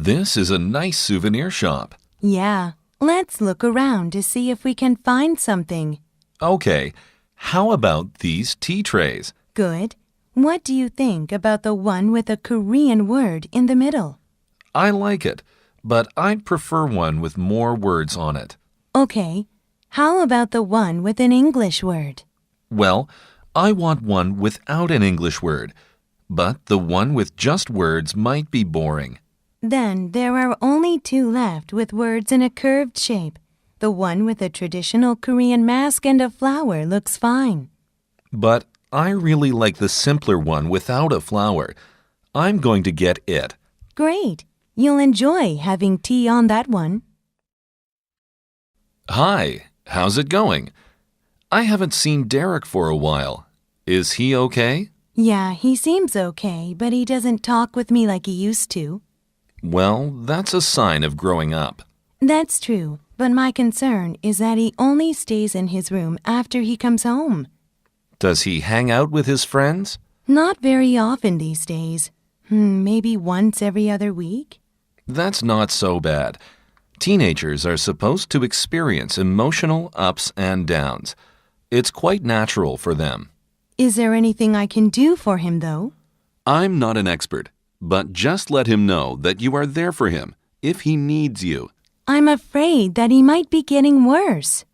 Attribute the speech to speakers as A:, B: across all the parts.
A: This is a nice souvenir shop.
B: Yeah, let's look around to see if we can find something.
A: Okay, how about these tea trays?
B: Good. What do you think about the one with a Korean word in the middle?
A: I like it, but I'd prefer one with more words on it.
B: Okay. How about the one with an English word?
A: Well, I want one without an English word, but the one with just words might be boring.
B: Then there are only two left with words in a curved shape. The one with a traditional Korean mask and a flower looks fine.
A: But I really like the simpler one without a flower. I'm going to get it.
B: Great. You'll enjoy having tea on that one.
A: Hi, how's it going? I haven't seen Derek for a while. Is he okay?
B: Yeah, he seems okay, but he doesn't talk with me like he used to.
A: Well, that's a sign of growing up.
B: That's true, but my concern is that he only stays in his room after he comes home.
A: Does he hang out with his friends?
B: Not very often these days. Maybe once every other week?
A: That's not so bad. Teenagers are supposed to experience emotional ups and downs. It's quite natural for them.
B: Is there anything I can do for him, though?
A: I'm not an expert, but just let him know that you are there for him if he needs you.
B: I'm afraid that he might be getting worse.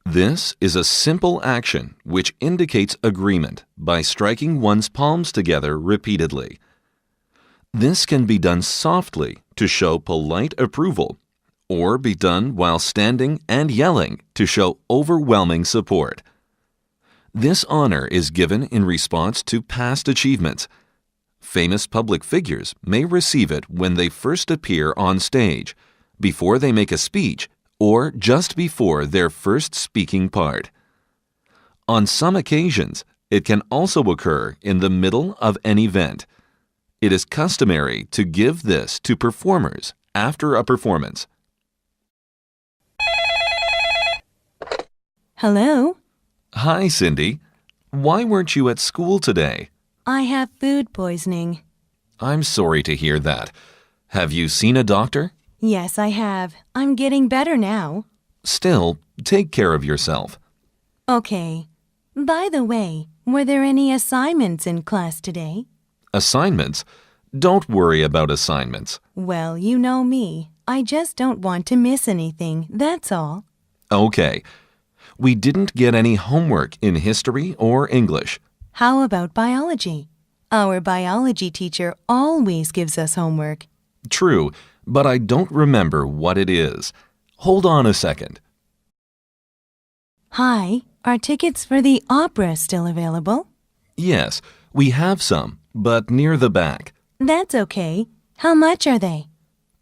A: This is a simple action which indicates agreement by striking one's palms together repeatedly. This can be done softly to show polite approval, or be done while standing and yelling to show overwhelming support. This honor is given in response to past achievements. Famous public figures may receive it when they first appear on stage, before they make a speech, or just before their first speaking part. On some occasions, it can also occur in the middle of an event. It is customary to give this to performers after a performance.
B: Hello?
A: Hi, Cindy. Why weren't you at school today?
B: I have food poisoning.
A: I'm sorry to hear that. Have you seen a doctor?
B: Yes, I have. I'm getting better now.
A: Still, take care of yourself.
B: Okay. By the way, were there any assignments in class today?
A: Assignments? Don't worry about assignments.
B: Well, you know me. I just don't want to miss anything, that's all.
A: Okay. We didn't get any homework in history or English.
B: How about biology? Our biology teacher always gives us homework.
A: True, but I don't remember what it is. Hold on a second.
B: Hi, are tickets for the opera still available?
A: Yes, we have some, but near the back.
B: That's okay. How much are they?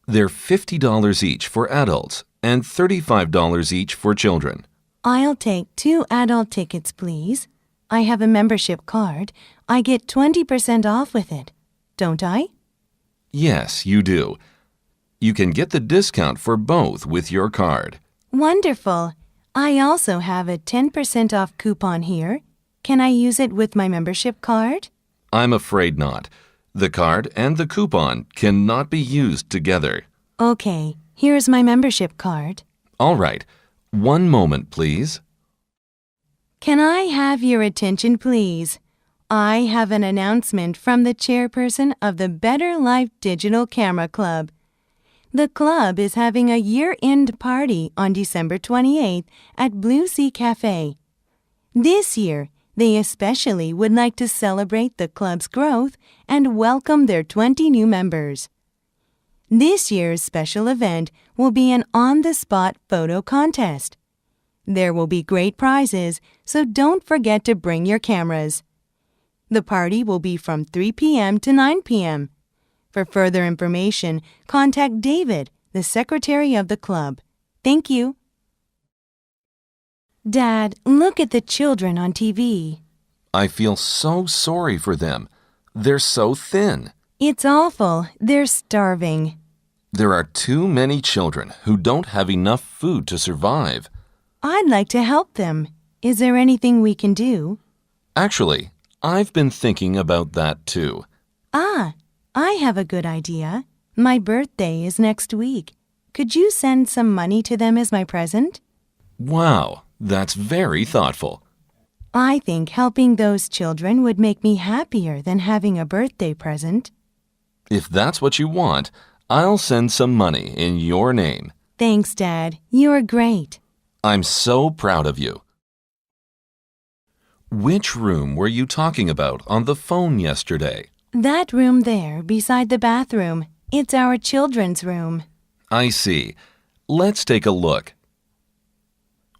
A: They're $50 each for adults and $35 each for children.
B: I'll take 2 adult tickets, please. I have a membership card. I get 20% off with it. Don't I?
A: Yes, you do. You can get the discount for both with your card.
B: Wonderful. I also have a 10% off coupon here. Can I use it with my membership card?
A: I'm afraid not. The card and the coupon cannot be used together.
B: Okay, here's my membership card.
A: All right. One moment, please.
B: Can I have your attention, please? I have an announcement from the chairperson of the Better Life Digital Camera Club. The club is having a year-end party on December 28th at Blue Sea Cafe. This year, they especially would like to celebrate the club's growth and welcome their 20 new members. This year's special event will be an on-the-spot photo contest. There will be great prizes, so don't forget to bring your cameras. The party will be from 3 p.m. to 9 p.m. For further information, contact David, the secretary of the club. Thank you. Dad, look at the children on TV.
A: I feel so sorry for them. They're so thin.
B: It's awful. They're starving.
A: There are too many children who don't have enough food to survive.
B: I'd like to help them. Is there anything we can do?
A: Actually, I've been thinking about that too.
B: Ah, I have a good idea. My birthday is next week. Could you send some money to them as my present?
A: Wow, that's very thoughtful.
B: I think helping those children would make me happier than having a birthday present.
A: If that's what you want, I'll send some money in your name.
B: Thanks, Dad. You're great.
A: I'm so proud of you. Which room were you talking about on the phone yesterday?
B: That room there beside the bathroom. It's our children's room.
A: I see. Let's take a look.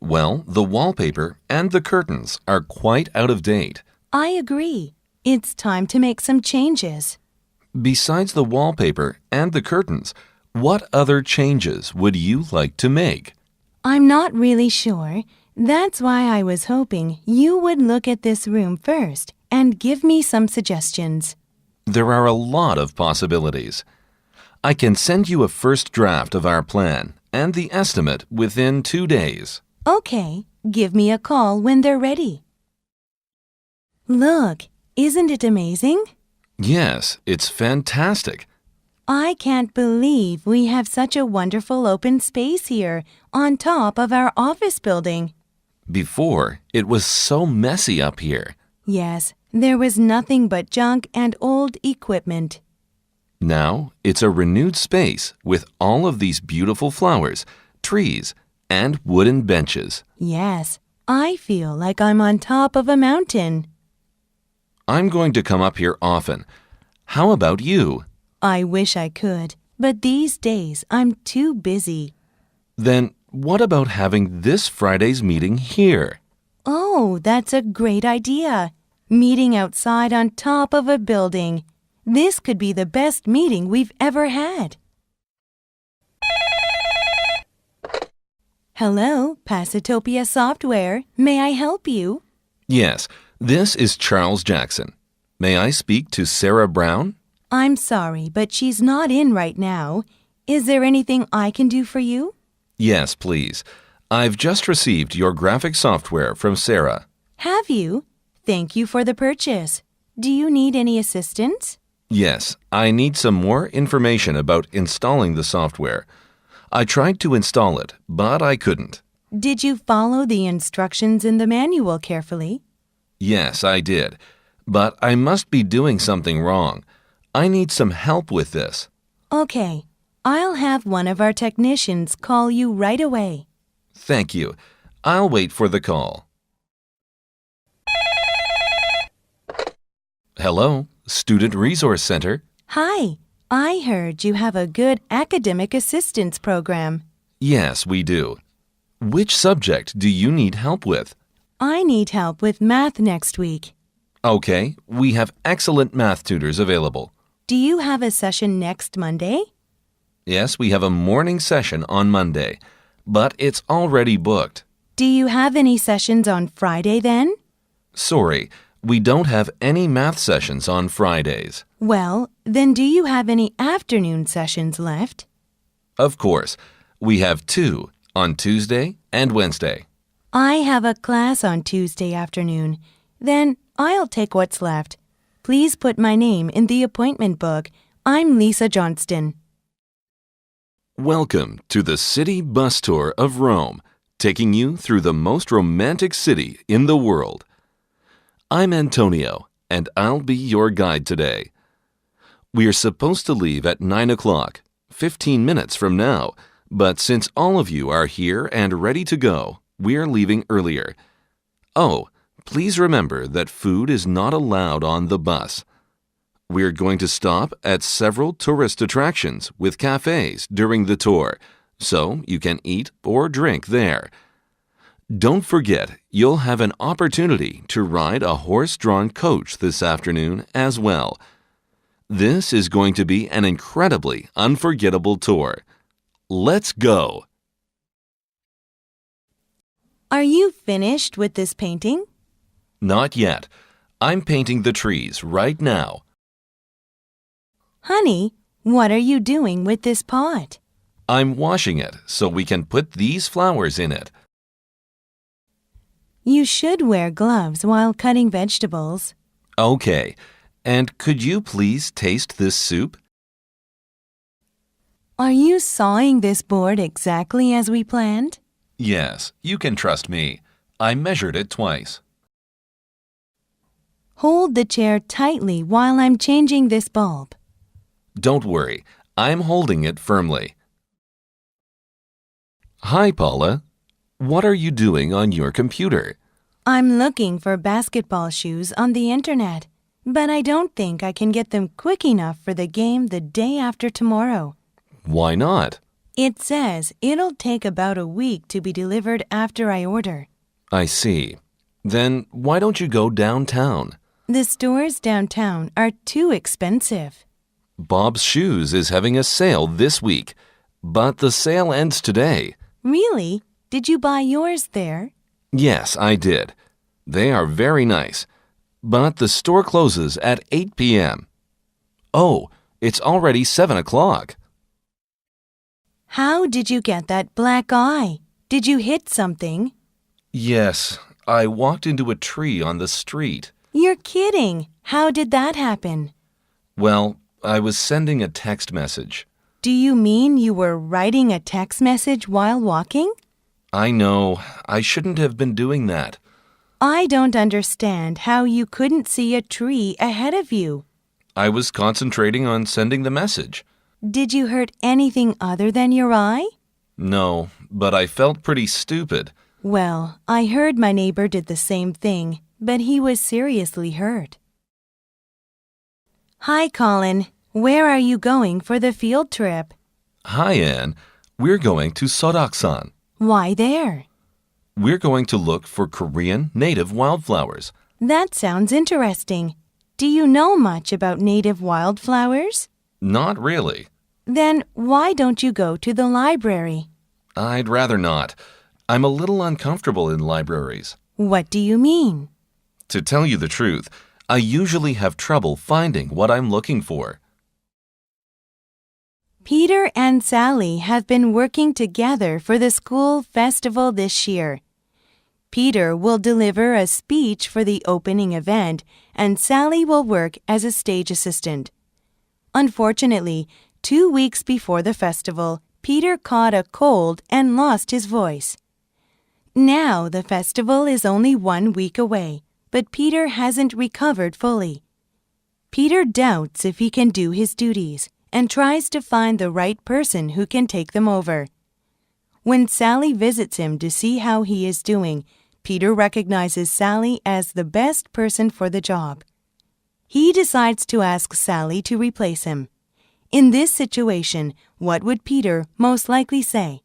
A: Well, the wallpaper and the curtains are quite out of date.
B: I agree. It's time to make some changes.
A: Besides the wallpaper and the curtains, what other changes would you like to make?
B: I'm not really sure. That's why I was hoping you would look at this room first and give me some suggestions.
A: There are a lot of possibilities. I can send you a first draft of our plan and the estimate within 2 days.
B: Okay, give me a call when they're ready. Look, isn't it amazing?
A: Yes, it's fantastic.
B: I can't believe we have such a wonderful open space here on top of our office building.
A: Before, it was so messy up here.
B: Yes, there was nothing but junk and old equipment.
A: Now, it's a renewed space with all of these beautiful flowers, trees, and wooden benches.
B: Yes, I feel like I'm on top of a mountain.
A: I'm going to come up here often. How about you?
B: I wish I could, but these days I'm too busy.
A: Then what about having this Friday's meeting here?
B: Oh, that's a great idea. Meeting outside on top of a building. This could be the best meeting we've ever had. Hello, Passatopia Software. May I help you?
A: Yes, this is Charles Jackson. May I speak to Sarah Brown?
B: I'm sorry, but she's not in right now. Is there anything I can do for you?
A: Yes, please. I've just received your graphic software from Sarah.
B: Have you? Thank you for the purchase. Do you need any assistance?
A: Yes, I need some more information about installing the software. I tried to install it, but I couldn't.
B: Did you follow the instructions in the manual carefully?
A: Yes, I did. But I must be doing something wrong. I need some help with this.
B: Okay, I'll have one of our technicians call you right away.
A: Thank you. I'll wait for the call. Hello, Student Resource Center.
B: Hi, I heard you have a good academic assistance program.
A: Yes, we do. Which subject do you need help with?
B: I need help with math next week.
A: Okay, we have excellent math tutors available.
B: Do you have a session next Monday?
A: Yes, we have a morning session on Monday, but it's already booked.
B: Do you have any sessions on Friday then?
A: Sorry, we don't have any math sessions on Fridays.
B: Well, then do you have any afternoon sessions left?
A: Of course, we have 2 on Tuesday and Wednesday.
B: I have a class on Tuesday afternoon. Then I'll take what's left. Please put my name in the appointment book. I'm Lisa Johnston.
A: Welcome to the City Bus Tour of Rome, taking you through the most romantic city in the world. I'm Antonio, and I'll be your guide today. We are supposed to leave at 9 o'clock, 15 minutes from now, but since all of you are here and ready to go, we're leaving earlier. Oh, please remember that food is not allowed on the bus. We're going to stop at several tourist attractions with cafes during the tour, so you can eat or drink there. Don't forget, you'll have an opportunity to ride a horse-drawn coach this afternoon as well. This is going to be an incredibly unforgettable tour. Let's go!
B: Are you finished with this painting?
A: Not yet. I'm painting the trees right now.
B: Honey, what are you doing with this pot?
A: I'm washing it so we can put these flowers in it.
B: You should wear gloves while cutting vegetables.
A: Okay. And could you please taste this soup?
B: Are you sawing this board exactly as we planned?
A: Yes, you can trust me. I measured it twice.
B: Hold the chair tightly while I'm changing this bulb.
A: Don't worry, I'm holding it firmly. Hi, Paula. What are you doing on your computer?
B: I'm looking for basketball shoes on the internet, but I don't think I can get them quick enough for the game the day after tomorrow.
A: Why not?
B: It says it'll take about a week to be delivered after I order.
A: I see. Then why don't you go downtown?
B: The stores downtown are too expensive.
A: Bob's Shoes is having a sale this week, but the sale ends today.
B: Really? Did you buy yours there?
A: Yes, I did. They are very nice, but the store closes at 8 p.m. Oh, it's already 7 o'clock.
B: How did you get that black eye? Did you hit something?
A: Yes, I walked into a tree on the street.
B: You're kidding. How did that happen?
A: Well, I was sending a text message.
B: Do you mean you were writing a text message while walking?
A: I know. I shouldn't have been doing that.
B: I don't understand how you couldn't see a tree ahead of you.
A: I was concentrating on sending the message.
B: Did you hurt anything other than your eye?
A: No, but I felt pretty stupid.
B: Well, I heard my neighbor did the same thing, but he was seriously hurt. Hi, Colin. Where are you going for the field trip?
A: Hi, Anne. We're going to Sodoksan.
B: Why there?
A: We're going to look for Korean native wildflowers.
B: That sounds interesting. Do you know much about native wildflowers?
A: Not really.
B: Then why don't you go to the library?
A: I'd rather not. I'm a little uncomfortable in libraries.
B: What do you mean?
A: To tell you the truth, I usually have trouble finding what I'm looking for.
B: Peter and Sally have been working together for the school festival this year. Peter will deliver a speech for the opening event, and Sally will work as a stage assistant. Unfortunately, 2 weeks before the festival, Peter caught a cold and lost his voice. Now the festival is only 1 week away, but Peter hasn't recovered fully. Peter doubts if he can do his duties and tries to find the right person who can take them over. When Sally visits him to see how he is doing, Peter recognizes Sally as the best person for the job. He decides to ask Sally to replace him. In this situation, what would Peter most likely say?